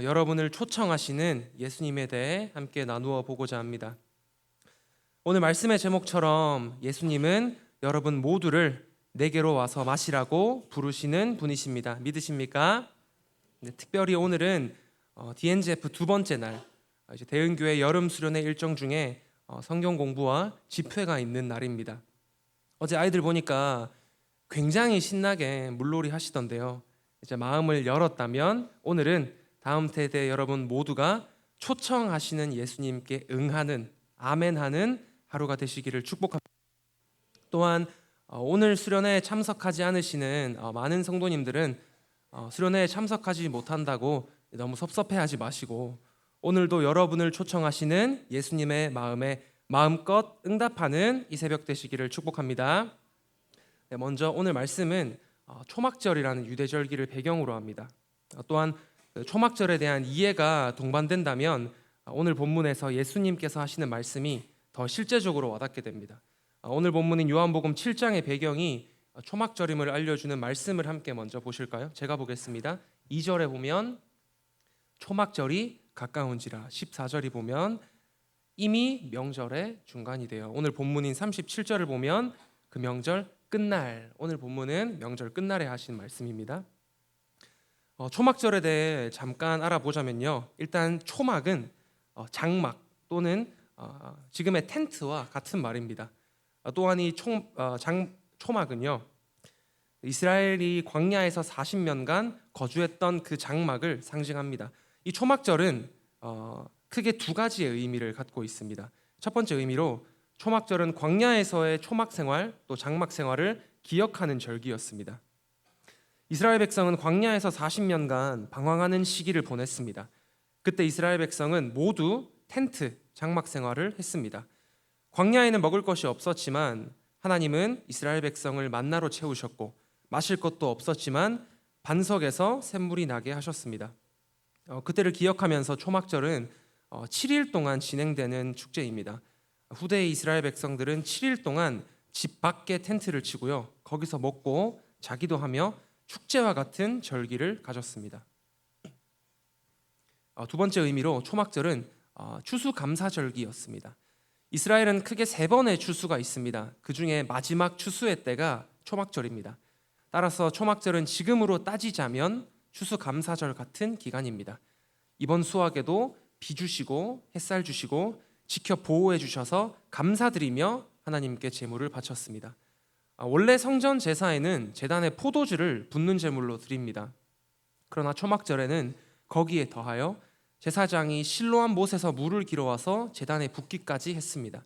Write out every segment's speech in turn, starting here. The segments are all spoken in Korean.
여러분을 초청하시는 예수님에 대해 함께 나누어 보고자 합니다. 오늘 말씀의 제목처럼 예수님은 여러분 모두를 내게로 와서 마시라고 부르시는 분이십니다. 믿으십니까? 네, 특별히 오늘은 DNGF 두 번째 날, 이제 대은교회 여름 수련회 일정 중에 성경 공부와 집회가 있는 날입니다. 어제 아이들 보니까 굉장히 신나게 물놀이 하시던데요. 이제 마음을 열었다면 오늘은 다음 세대 여러분 모두가 초청하시는 예수님께 응하는, 아멘하는 하루가 되시기를 축복합니다. 또한 오늘 수련회에 참석하지 않으시는 많은 성도님들은 수련회에 참석하지 못한다고 너무 섭섭해하지 마시고, 오늘도 여러분을 초청하시는 예수님의 마음에 마음껏 응답하는 이 새벽 되시기를 축복합니다. 네, 먼저 오늘 말씀은 초막절이라는 유대절기를 배경으로 합니다. 또한 초막절에 대한 이해가 동반된다면 오늘 본문에서 예수님께서 하시는 말씀이 더 실제적으로 와닿게 됩니다. 오늘 본문인 요한복음 7장의 배경이 초막절임을 알려주는 말씀을 함께 먼저 보실까요? 제가 보겠습니다. 2절에 보면 초막절이 가까운지라, 14절이 보면 이미 명절의 중간이 되어, 오늘 본문인 37절을 보면 그 명절 끝날, 오늘 본문은 명절 끝날에 하신 말씀입니다. 초막절에 대해 잠깐 알아보자면요, 일단 초막은 장막 또는 지금의 텐트와 같은 말입니다. 또한 이 초막은요, 이스라엘이 광야에서 40년간 거주했던 그 장막을 상징합니다. 이 초막절은 크게 두 가지의 의미를 갖고 있습니다. 첫 번째 의미로 초막절은 광야에서의 초막 생활 또 장막 생활을 기억하는 절기였습니다. 이스라엘 백성은 광야에서 40년간 방황하는 시기를 보냈습니다. 그때 이스라엘 백성은 모두 텐트, 장막 생활을 했습니다. 광야에는 먹을 것이 없었지만 하나님은 이스라엘 백성을 만나로 채우셨고, 마실 것도 없었지만 반석에서 샘물이 나게 하셨습니다. 그때를 기억하면서 초막절은 7일 동안 진행되는 축제입니다. 후대의 이스라엘 백성들은 7일 동안 집 밖에 텐트를 치고요, 거기서 먹고 자기도 하며 축제와 같은 절기를 가졌습니다. 두 번째 의미로 초막절은 추수감사절기였습니다. 이스라엘은 크게 3번의 추수가 있습니다. 그 중에 마지막 추수의 때가 초막절입니다. 따라서 초막절은 지금으로 따지자면 추수감사절 같은 기간입니다. 이번 수확에도 비 주시고 햇살 주시고 지켜 보호해 주셔서 감사드리며 하나님께 제물을 바쳤습니다. 원래 성전 제사에는 제단에 포도주를 붓는 제물로 드립니다. 그러나 초막절에는 거기에 더하여 제사장이 실로암 못에서 물을 길어와서 제단에 붓기까지 했습니다.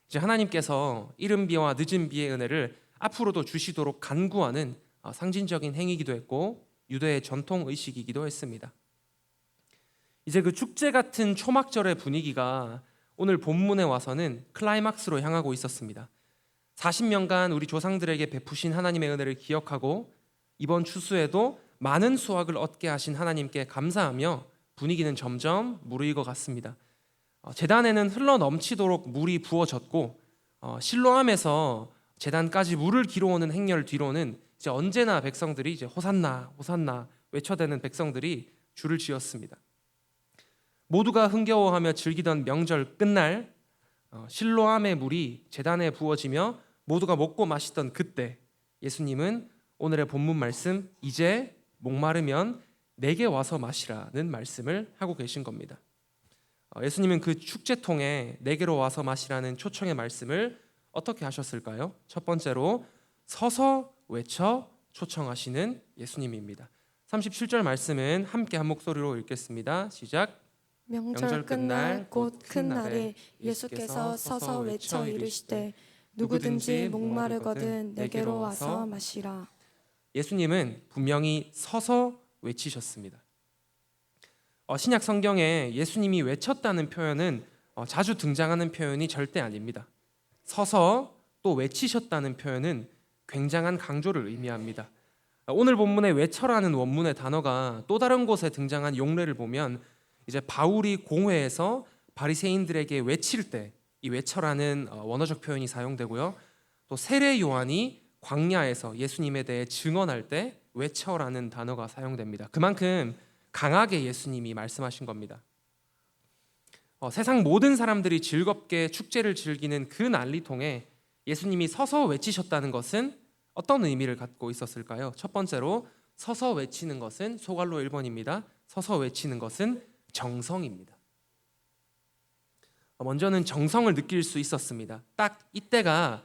이제 하나님께서 이른 비와 늦은 비의 은혜를 앞으로도 주시도록 간구하는 상징적인 행위이기도 했고 유대의 전통 의식이기도 했습니다. 이제 그 축제 같은 초막절의 분위기가 오늘 본문에 와서는 클라이막스로 향하고 있었습니다. 40년간 우리 조상들에게 베푸신 하나님의 은혜를 기억하고 이번 추수에도 많은 수확을 얻게 하신 하나님께 감사하며 분위기는 점점 무르익어 갔습니다. 제단에는 흘러 넘치도록 물이 부어졌고 실로암에서 제단까지 물을 길어오는 행렬 뒤로는 이제 언제나 백성들이 이제 호산나 호산나 외쳐대는 백성들이 줄을 지었습니다. 모두가 흥겨워하며 즐기던 명절 끝날 실로암의 물이 제단에 부어지며 모두가 먹고 마시던 그때 예수님은 오늘의 본문 말씀, 이제 목마르면 내게 와서 마시라는 말씀을 하고 계신 겁니다. 예수님은 그 축제통에 내게로 와서 마시라는 초청의 말씀을 어떻게 하셨을까요? 첫 번째로 서서 외쳐 초청하시는 예수님입니다. 37절 말씀은 함께 한 목소리로 읽겠습니다. 시작. 명절 끝날 곧 큰 날에 예수께서 서서 외쳐 이르시되 누구든지 목마르거든 내게로 와서 마시라. 예수님은 분명히 서서 외치셨습니다. 신약 성경에 예수님이 외쳤다는 표현은 자주 등장하는 표현이 절대 아닙니다. 서서 또 외치셨다는 표현은 굉장한 강조를 의미합니다. 오늘 본문의 외쳐라는 원문의 단어가 또 다른 곳에 등장한 용례를 보면 이제 바울이 공회에서 바리새인들에게 외칠 때 이 외쳐라는 원어적 표현이 사용되고요, 또 세례 요한이 광야에서 예수님에 대해 증언할 때 외쳐라는 단어가 사용됩니다. 그만큼 강하게 예수님이 말씀하신 겁니다. 세상 모든 사람들이 즐겁게 축제를 즐기는 그 난리통에 예수님이 서서 외치셨다는 것은 어떤 의미를 갖고 있었을까요? 첫 번째로 서서 외치는 것은 소갈로 1번입니다. 서서 외치는 것은 정성입니다. 먼저는 정성을 느낄 수 있었습니다. 딱 이때가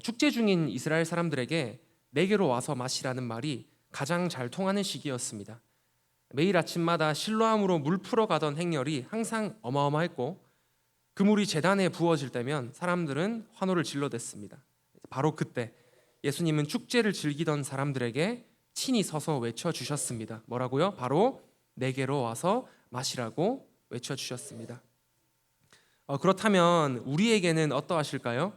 축제 중인 이스라엘 사람들에게 내게로 와서 마시라는 말이 가장 잘 통하는 시기였습니다. 매일 아침마다 실로암으로 물 풀어가던 행렬이 항상 어마어마했고 그 물이 제단에 부어질 때면 사람들은 환호를 질러댔습니다. 바로 그때 예수님은 축제를 즐기던 사람들에게 친히 서서 외쳐주셨습니다. 뭐라고요? 바로 내게로 와서 마시라고 외쳐주셨습니다. 그렇다면 우리에게는 어떠하실까요?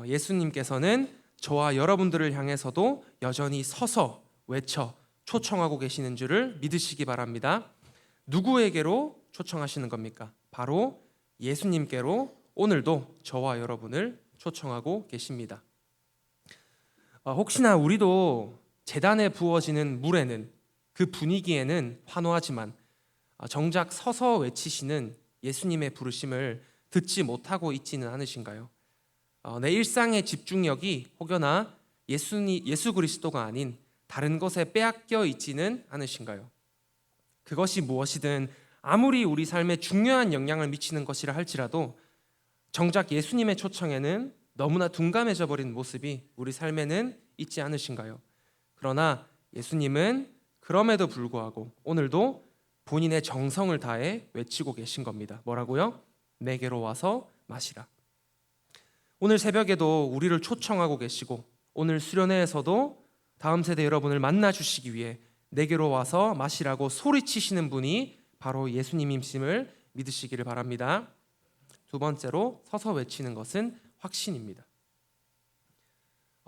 예수님께서는 저와 여러분들을 향해서도 여전히 서서 외쳐 초청하고 계시는 줄을 믿으시기 바랍니다. 누구에게로 초청하시는 겁니까? 바로 예수님께로 오늘도 저와 여러분을 초청하고 계십니다. 혹시나 우리도 제단에 부어지는 물에는 그 분위기에는 환호하지만 정작 서서 외치시는 예수님의 부르심을 듣지 못하고 있지는 않으신가요? 내 일상의 집중력이 혹여나 예수 그리스도가 아닌 다른 것에 빼앗겨 있지는 않으신가요? 그것이 무엇이든 아무리 우리 삶에 중요한 영향을 미치는 것이라 할지라도 정작 예수님의 초청에는 너무나 둔감해져 버린 모습이 우리 삶에는 있지 않으신가요? 그러나 예수님은 그럼에도 불구하고 오늘도 본인의 정성을 다해 외치고 계신 겁니다. 뭐라고요? 내게로 와서 마시라. 오늘 새벽에도 우리를 초청하고 계시고 오늘 수련회에서도 다음 세대 여러분을 만나 주시기 위해 내게로 와서 마시라고 소리치시는 분이 바로 예수님임심을 믿으시기를 바랍니다. 두 번째로 서서 외치는 것은 확신입니다.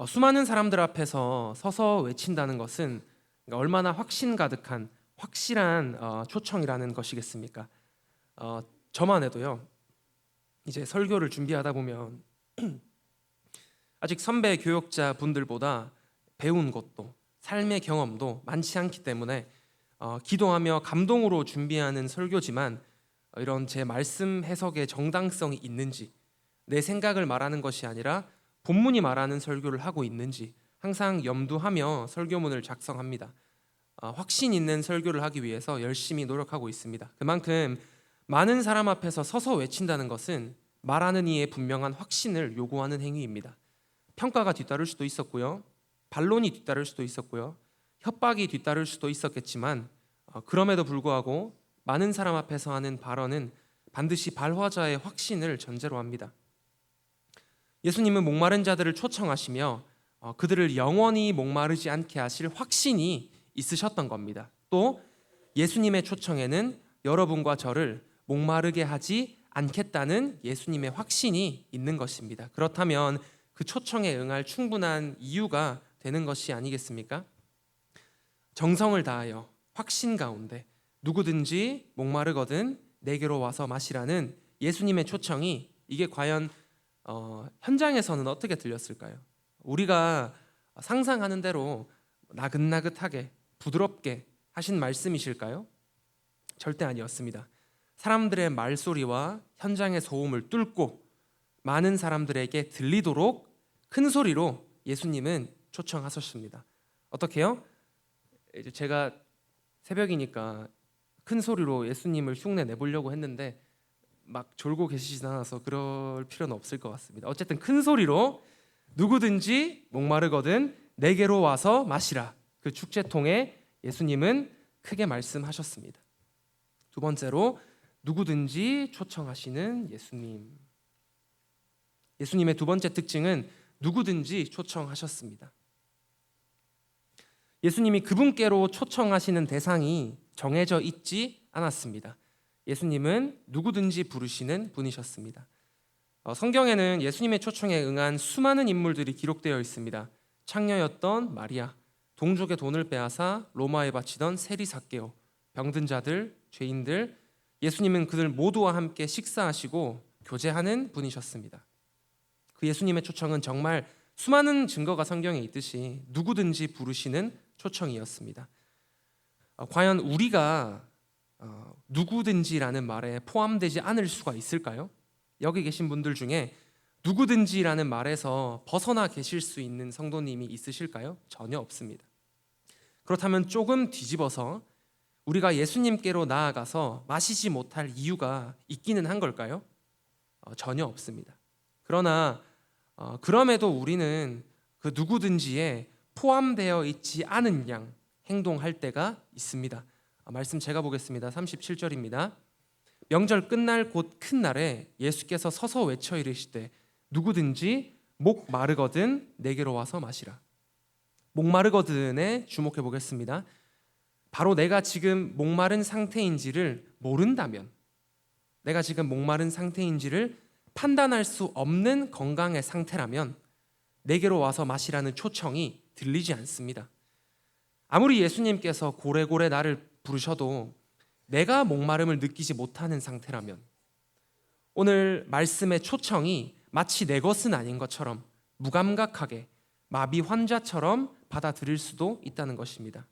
수많은 사람들 앞에서 서서 외친다는 것은 얼마나 확신 가득한 확실한 초청이라는 것이겠습니까? 저만 해도요. 이제 설교를 준비하다 보면 아직 선배 교역자 분들보다 배운 것도 삶의 경험도 많지 않기 때문에 기도하며 감동으로 준비하는 설교지만 이런 제 말씀 해석의 정당성이 있는지 내 생각을 말하는 것이 아니라 본문이 말하는 설교를 하고 있는지 항상 염두하며 설교문을 작성합니다. 확신 있는 설교를 하기 위해서 열심히 노력하고 있습니다. 그만큼 많은 사람 앞에서 서서 외친다는 것은 말하는 이의 분명한 확신을 요구하는 행위입니다. 평가가 뒤따를 수도 있었고요. 반론이 뒤따를 수도 있었고요. 협박이 뒤따를 수도 있었겠지만 그럼에도 불구하고 많은 사람 앞에서 하는 발언은 반드시 발화자의 확신을 전제로 합니다. 예수님은 목마른 자들을 초청하시며 그들을 영원히 목마르지 않게 하실 확신이 있으셨던 겁니다. 또 예수님의 초청에는 여러분과 저를 목마르게 하지 않겠다는 예수님의 확신이 있는 것입니다. 그렇다면 그 초청에 응할 충분한 이유가 되는 것이 아니겠습니까? 정성을 다하여 확신 가운데 누구든지 목마르거든 내게로 와서 마시라는 예수님의 초청이 이게 과연 현장에서는 어떻게 들렸을까요? 우리가 상상하는 대로 나긋나긋하게 부드럽게 하신 말씀이실까요? 절대 아니었습니다. 사람들의 말소리와 현장의 소음을 뚫고 많은 사람들에게 들리도록 큰 소리로 예수님은 초청하셨습니다. 어떻게요? 이제 제가 새벽이니까 큰 소리로 예수님을 흉내 내보려고 했는데 막 졸고 계시진 않아서 그럴 필요는 없을 것 같습니다. 어쨌든 큰 소리로 누구든지 목마르거든 내게로 와서 마시라. 그 축제통에 예수님은 크게 말씀하셨습니다. 두 번째로 누구든지 초청하시는 예수님. 예수님의 두 번째 특징은 누구든지 초청하셨습니다. 예수님이 그분께로 초청하시는 대상이 정해져 있지 않았습니다. 예수님은 누구든지 부르시는 분이셨습니다. 성경에는 예수님의 초청에 응한 수많은 인물들이 기록되어 있습니다. 창녀였던 마리아, 동족의 돈을 빼앗아 로마에 바치던 세리 삭개오, 병든 자들, 죄인들, 예수님은 그들 모두와 함께 식사하시고 교제하는 분이셨습니다. 그 예수님의 초청은 정말 수많은 증거가 성경에 있듯이 누구든지 부르시는 초청이었습니다. 과연 우리가 누구든지라는 말에 포함되지 않을 수가 있을까요? 여기 계신 분들 중에 누구든지라는 말에서 벗어나 계실 수 있는 성도님이 있으실까요? 전혀 없습니다. 그렇다면 조금 뒤집어서 우리가 예수님께로 나아가서 마시지 못할 이유가 있기는 한 걸까요? 전혀 없습니다. 그러나 그럼에도 우리는 그 누구든지에 포함되어 있지 않은 양 행동할 때가 있습니다. 말씀 제가 보겠습니다. 37절입니다. 명절 끝날 곧 큰 날에 예수께서 서서 외쳐 이르시되 누구든지 목 마르거든 내게로 와서 마시라. 목 마르거든에 주목해 보겠습니다. 바로 내가 지금 목마른 상태인지를 모른다면, 내가 지금 목마른 상태인지를 판단할 수 없는 건강의 상태라면 내게로 와서 마시라는 초청이 들리지 않습니다. 아무리 예수님께서 고래고래 나를 부르셔도 내가 목마름을 느끼지 못하는 상태라면 오늘 말씀의 초청이 마치 내 것은 아닌 것처럼 무감각하게 마비 환자처럼 받아들일 수도 있다는 것입니다.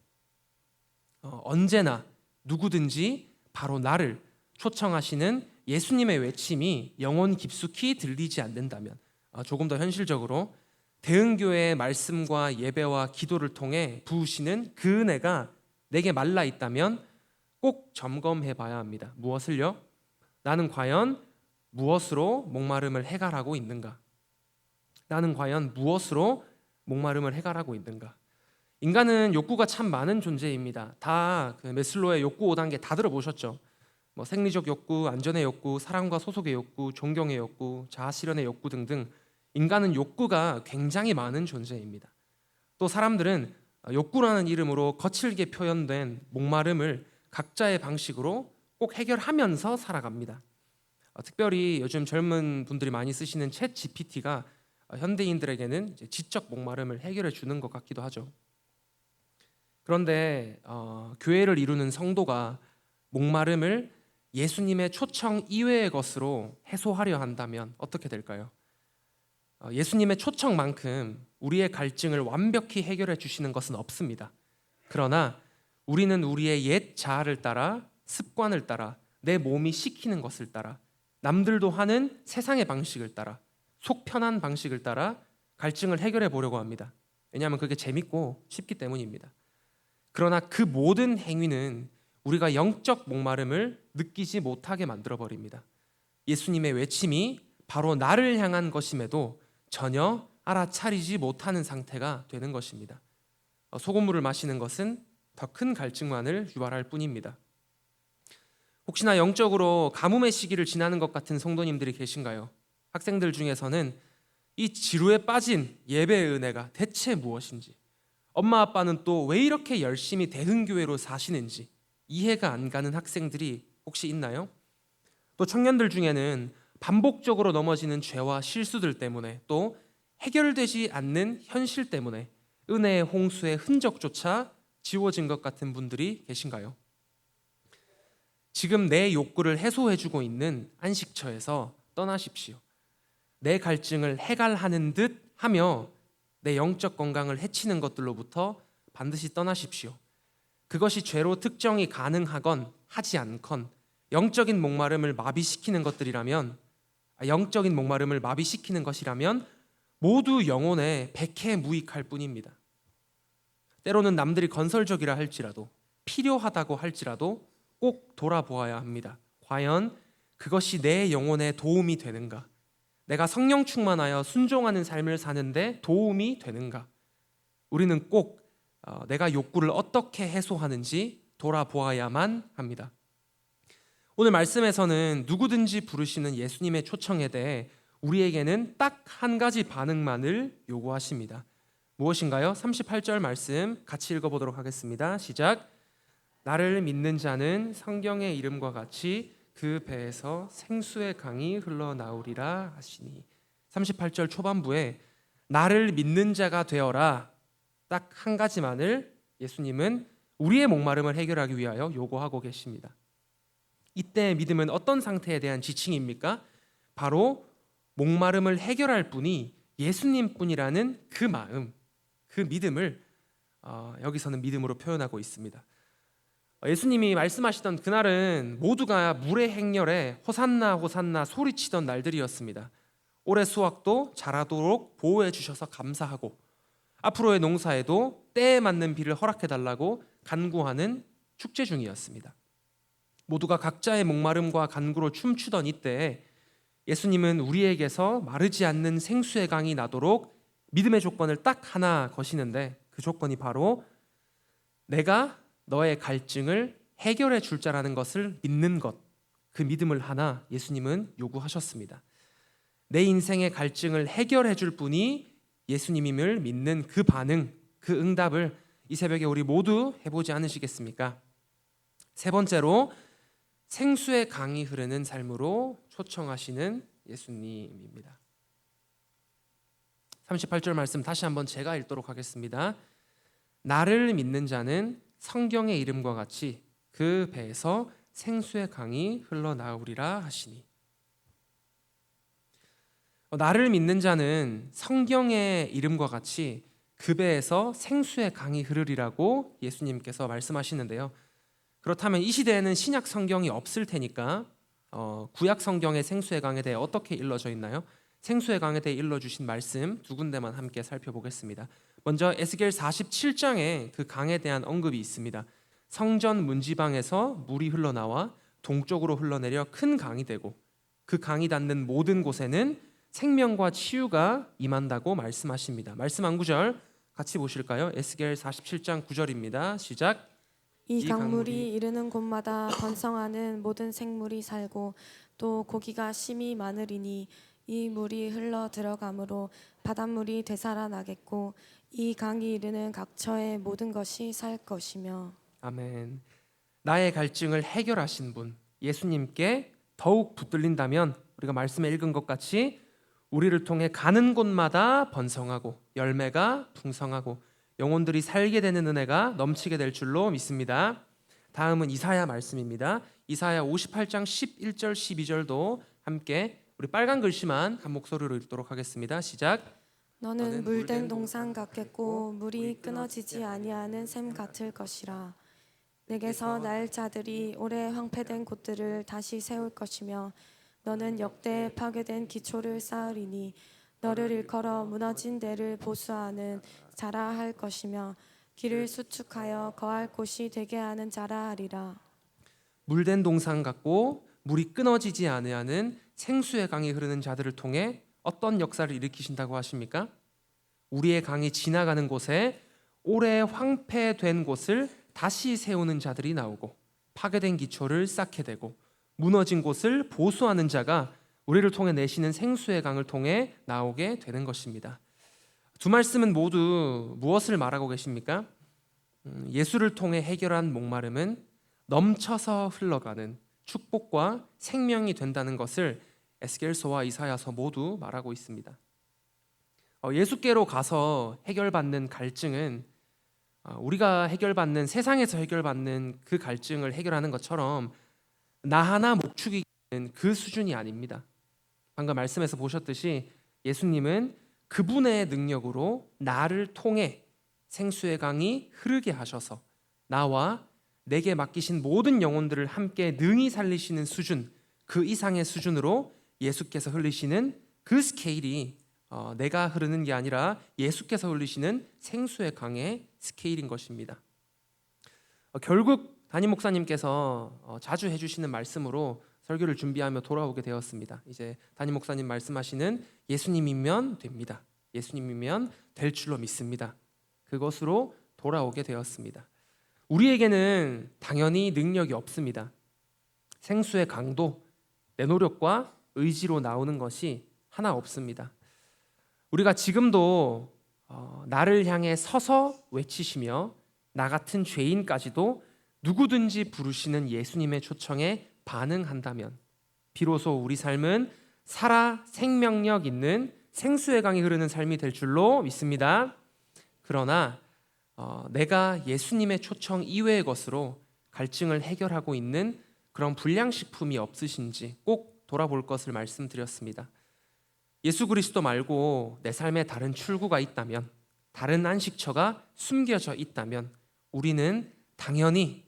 언제나 누구든지 바로 나를 초청하시는 예수님의 외침이 영혼 깊숙이 들리지 않는다면, 조금 더 현실적으로 대흥교회의 말씀과 예배와 기도를 통해 부으시는 그 은혜가 내게 말라 있다면 꼭 점검해 봐야 합니다. 무엇을요? 나는 과연 무엇으로 목마름을 해결하고 있는가? 나는 과연 무엇으로 목마름을 해결하고 있는가? 인간은 욕구가 참 많은 존재입니다. 다 그 메슬로의 욕구 5단계 다 들어보셨죠? 생리적 욕구, 안전의 욕구, 사랑과 소속의 욕구, 존경의 욕구, 자아실현의 욕구 등등 인간은 욕구가 굉장히 많은 존재입니다. 또 사람들은 욕구라는 이름으로 거칠게 표현된 목마름을 각자의 방식으로 꼭 해결하면서 살아갑니다. 특별히 요즘 젊은 분들이 많이 쓰시는 챗 GPT가 현대인들에게는 지적 목마름을 해결해 주는 것 같기도 하죠. 그런데 교회를 이루는 성도가 목마름을 예수님의 초청 이외의 것으로 해소하려 한다면 어떻게 될까요? 예수님의 초청만큼 우리의 갈증을 완벽히 해결해 주시는 것은 없습니다. 그러나 우리는 우리의 옛 자아를 따라, 습관을 따라, 내 몸이 시키는 것을 따라, 남들도 하는 세상의 방식을 따라, 속 편한 방식을 따라 갈증을 해결해 보려고 합니다. 왜냐하면 그게 재밌고 쉽기 때문입니다. 그러나 그 모든 행위는 우리가 영적 목마름을 느끼지 못하게 만들어 버립니다. 예수님의 외침이 바로 나를 향한 것임에도 전혀 알아차리지 못하는 상태가 되는 것입니다. 소금물을 마시는 것은 더 큰 갈증만을 유발할 뿐입니다. 혹시나 영적으로 가뭄의 시기를 지나는 것 같은 성도님들이 계신가요? 학생들 중에서는 이 지루에 빠진 예배의 은혜가 대체 무엇인지, 엄마 아빠는 또 왜 이렇게 열심히 대흥교회로 사시는지 이해가 안 가는 학생들이 혹시 있나요? 또 청년들 중에는 반복적으로 넘어지는 죄와 실수들 때문에, 또 해결되지 않는 현실 때문에 은혜의 홍수의 흔적조차 지워진 것 같은 분들이 계신가요? 지금 내 욕구를 해소해주고 있는 안식처에서 떠나십시오. 내 갈증을 해갈하는 듯 하며 내 영적 건강을 해치는 것들로부터 반드시 떠나십시오. 그것이 죄로 특정이 가능하건 하지 않건 영적인 목마름을 마비시키는 것들이라면, 영적인 목마름을 마비시키는 것이라면 모두 영혼에 백해무익할 뿐입니다. 때로는 남들이 건설적이라 할지라도, 필요하다고 할지라도 꼭 돌아보아야 합니다. 과연 그것이 내 영혼에 도움이 되는가? 내가 성령 충만하여 순종하는 삶을 사는데 도움이 되는가? 우리는 꼭 내가 욕구를 어떻게 해소하는지 돌아보아야만 합니다. 오늘 말씀에서는 누구든지 부르시는 예수님의 초청에 대해 우리에게는 딱 한 가지 반응만을 요구하십니다. 무엇인가요? 38절 말씀 같이 읽어보도록 하겠습니다. 시작. 나를 믿는 자는 성경의 이름과 같이 그 배에서 생수의 강이 흘러나오리라 하시니. 38절 초반부에 나를 믿는 자가 되어라, 딱 한 가지만을 예수님은 우리의 목마름을 해결하기 위하여 요구하고 계십니다. 이때 믿음은 어떤 상태에 대한 지칭입니까? 바로 목마름을 해결할 분이 예수님뿐이라는 그 마음, 그 믿음을 여기서는 믿음으로 표현하고 있습니다. 예수님이 말씀하시던 그날은 모두가 물의 행렬에 호산나 호산나 소리치던 날들이었습니다. 올해 수확도 잘하도록 보호해 주셔서 감사하고 앞으로의 농사에도 때에 맞는 비를 허락해 달라고 간구하는 축제 중이었습니다. 모두가 각자의 목마름과 간구로 춤추던 이때에 예수님은 우리에게서 마르지 않는 생수의 강이 나도록 믿음의 조건을 딱 하나 거시는데, 그 조건이 바로 내가 너의 갈증을 해결해 줄 자라는 것을 믿는 것, 그 믿음을 하나 예수님은 요구하셨습니다. 내 인생의 갈증을 해결해 줄 분이 예수님임을 믿는 그 반응, 그 응답을 이 새벽에 우리 모두 해보지 않으시겠습니까? 세 번째로 생수의 강이 흐르는 삶으로 초청하시는 예수님입니다. 38절 말씀 다시 한번 제가 읽도록 하겠습니다. 나를 믿는 자는 성경의 이름과 같이 그 배에서 생수의 강이 흘러나오리라 하시니. 나를 믿는 자는 성경의 이름과 같이 그 배에서 생수의 강이 흐르리라고 예수님께서 말씀하시는데요. 그렇다면 이 시대에는 신약 성경이 없을 테니까 구약 성경의 생수의 강에 대해 어떻게 일러져 있나요? 생수의 강에 대해 일러주신 말씀 두 군데만 함께 살펴보겠습니다. 먼저 에스겔 47장에 그 강에 대한 언급이 있습니다. 성전 문지방에서 물이 흘러나와 동쪽으로 흘러내려 큰 강이 되고 그 강이 닿는 모든 곳에는 생명과 치유가 임한다고 말씀하십니다. 말씀 한 구절 같이 보실까요? 에스겔 47장 9절입니다. 시작. 이 강물이 이르는 곳마다 번성하는 모든 생물이 살고 또 고기가 심히 많으리니 이 물이 흘러 들어가므로 바닷물이 되살아나겠고 이 강이 이르는 각처의 모든 것이 살 것이며. 아멘. 나의 갈증을 해결하신 분 예수님께 더욱 붙들린다면 우리가 말씀에 읽은 것 같이 우리를 통해 가는 곳마다 번성하고 열매가 풍성하고 영혼들이 살게 되는 은혜가 넘치게 될 줄로 믿습니다. 다음은 이사야 말씀입니다. 이사야 58장 11절 12절도 함께 우리 빨간 글씨만 한 목소리로 읽도록 하겠습니다. 시작. 너는 물된 동산 같겠고 물이 끊어지지 아니하는 샘 같을 것이라. 내게서 날 자들이 오래 황폐된 곳들을 다시 세울 것이며 너는 역대 파괴된 기초를 쌓으리니 너를 일컬어 무너진 데를 보수하는 자라 할 것이며 길을 수축하여 거할 곳이 되게 하는 자라 하리라. 물된 동산 같고 물이 끊어지지 아니하는 생수의 강이 흐르는 자들을 통해 어떤 역사를 일으키신다고 하십니까? 우리의 강이 지나가는 곳에 오래 황폐된 곳을 다시 세우는 자들이 나오고 파괴된 기초를 쌓게 되고 무너진 곳을 보수하는 자가 우리를 통해 내시는 생수의 강을 통해 나오게 되는 것입니다. 두 말씀은 모두 무엇을 말하고 계십니까? 예수를 통해 해결한 목마름은 넘쳐서 흘러가는 축복과 생명이 된다는 것을 에스겔서와 이사야서 모두 말하고 있습니다. 예수께로 가서 해결받는 갈증은 우리가 해결받는 세상에서 해결받는 그 갈증을 해결하는 것처럼 나 하나 목축이 있는 그 수준이 아닙니다. 방금 말씀에서 보셨듯이 예수님은 그분의 능력으로 나를 통해 생수의 강이 흐르게 하셔서 나와 내게 맡기신 모든 영혼들을 함께 능히 살리시는 수준, 그 이상의 수준으로 예수께서 흘리시는 그 스케일이 내가 흐르는 게 아니라 예수께서 흘리시는 생수의 강의 스케일인 것입니다. 결국 담임 목사님께서 자주 해주시는 말씀으로 설교를 준비하며 돌아오게 되었습니다. 이제 담임 목사님 말씀하시는 예수님이면 됩니다. 예수님이면 될 줄로 믿습니다. 그것으로 돌아오게 되었습니다. 우리에게는 당연히 능력이 없습니다. 생수의 강도 내 노력과 의지로 나오는 것이 하나 없습니다. 우리가 지금도 나를 향해 서서 외치시며 나 같은 죄인까지도 누구든지 부르시는 예수님의 초청에 반응한다면 비로소 우리 삶은 살아 생명력 있는 생수의 강이 흐르는 삶이 될 줄로 믿습니다. 그러나 내가 예수님의 초청 이외의 것으로 갈증을 해결하고 있는 그런 불량식품이 없으신지 꼭 돌아볼 것을 말씀드렸습니다. 예수 그리스도 말고 내 삶에 다른 출구가 있다면, 다른 안식처가 숨겨져 있다면 우리는 당연히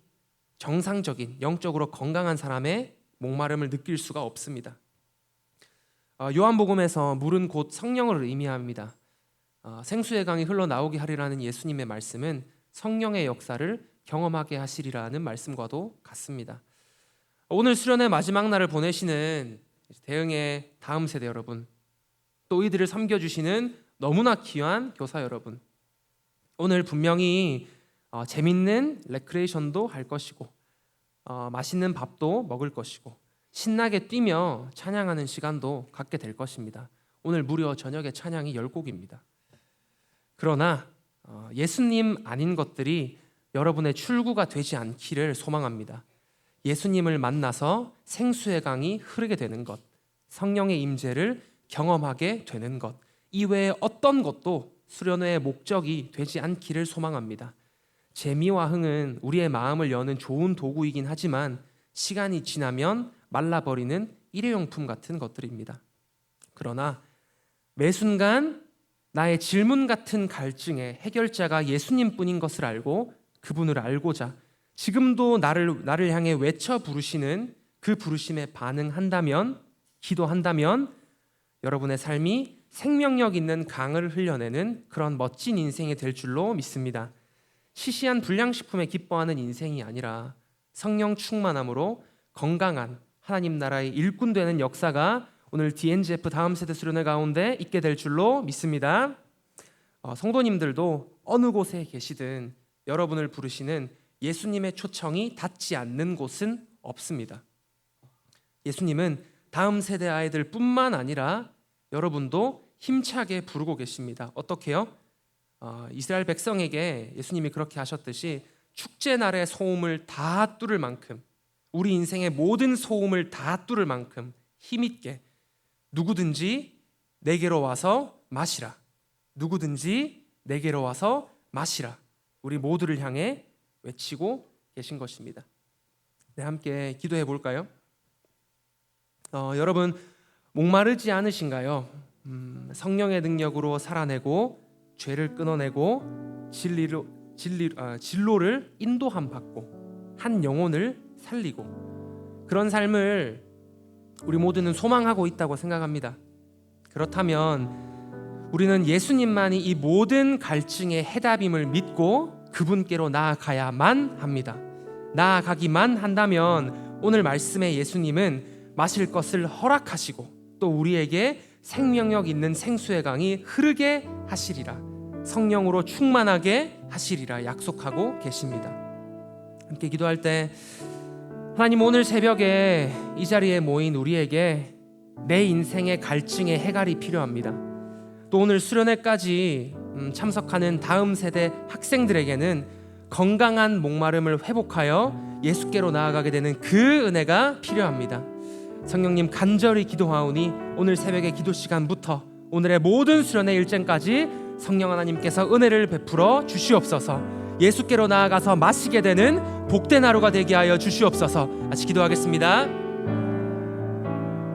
정상적인 영적으로 건강한 사람의 목마름을 느낄 수가 없습니다. 요한복음에서 물은 곧 성령을 의미합니다. 생수의 강이 흘러나오게 하리라는 예수님의 말씀은 성령의 역사를 경험하게 하시리라는 말씀과도 같습니다. 오늘 수련의 마지막 날을 보내시는 대흥의 다음 세대 여러분, 또 이들을 섬겨주시는 너무나 귀한 교사 여러분, 오늘 분명히 재밌는 레크레이션도 할 것이고 맛있는 밥도 먹을 것이고 신나게 뛰며 찬양하는 시간도 갖게 될 것입니다. 오늘 무려 저녁에 찬양이 10곡입니다. 그러나 예수님 아닌 것들이 여러분의 출구가 되지 않기를 소망합니다. 예수님을 만나서 생수의 강이 흐르게 되는 것, 성령의 임재를 경험하게 되는 것, 이외에 어떤 것도 수련회의 목적이 되지 않기를 소망합니다. 재미와 흥은 우리의 마음을 여는 좋은 도구이긴 하지만 시간이 지나면 말라버리는 일회용품 같은 것들입니다. 그러나 매 순간 나의 질문 같은 갈증의 해결자가 예수님뿐인 것을 알고 그분을 알고자 지금도 나를 향해 외쳐 부르시는 그 부르심에 반응한다면, 기도한다면 여러분의 삶이 생명력 있는 강을 흘려내는 그런 멋진 인생이 될 줄로 믿습니다. 시시한 불량식품에 기뻐하는 인생이 아니라 성령 충만함으로 건강한 하나님 나라의 일꾼 되는 역사가 오늘 DNGF 다음 세대 수련회 가운데 있게 될 줄로 믿습니다. 성도님들도 어느 곳에 계시든 여러분을 부르시는 예수님의 초청이 닿지 않는 곳은 없습니다. 예수님은 다음 세대 아이들 뿐만 아니라 여러분도 힘차게 부르고 계십니다. 어떻게요? 이스라엘 백성에게 예수님이 그렇게 하셨듯이 축제날의 소음을 다 뚫을 만큼, 우리 인생의 모든 소음을 다 뚫을 만큼 힘있게 누구든지 내게로 와서 마시라, 누구든지 내게로 와서 마시라, 우리 모두를 향해 외치고 계신 것입니다. 네, 함께 기도해 볼까요? 여러분 목마르지 않으신가요? 성령의 능력으로 살아내고 죄를 끊어내고 진로를 인도함 받고 한 영혼을 살리고 그런 삶을 우리 모두는 소망하고 있다고 생각합니다. 그렇다면 우리는 예수님만이 이 모든 갈증의 해답임을 믿고 그분께로 나아가야만 합니다. 나아가기만 한다면 오늘 말씀의 예수님은 마실 것을 허락하시고 또 우리에게 생명력 있는 생수의 강이 흐르게 하시리라, 성령으로 충만하게 하시리라 약속하고 계십니다. 함께 기도할 때 하나님, 오늘 새벽에 이 자리에 모인 우리에게 내 인생의 갈증의 해갈이 필요합니다. 또 오늘 수련회까지 참석하는 다음 세대 학생들에게는 건강한 목마름을 회복하여 예수께로 나아가게 되는 그 은혜가 필요합니다. 성령님, 간절히 기도하오니 오늘 새벽의 기도 시간부터 오늘의 모든 수련회 일정까지 성령 하나님께서 은혜를 베풀어 주시옵소서. 예수께로 나아가서 마시게 되는 복된 하루가 되게 하여 주시옵소서. 같이 기도하겠습니다.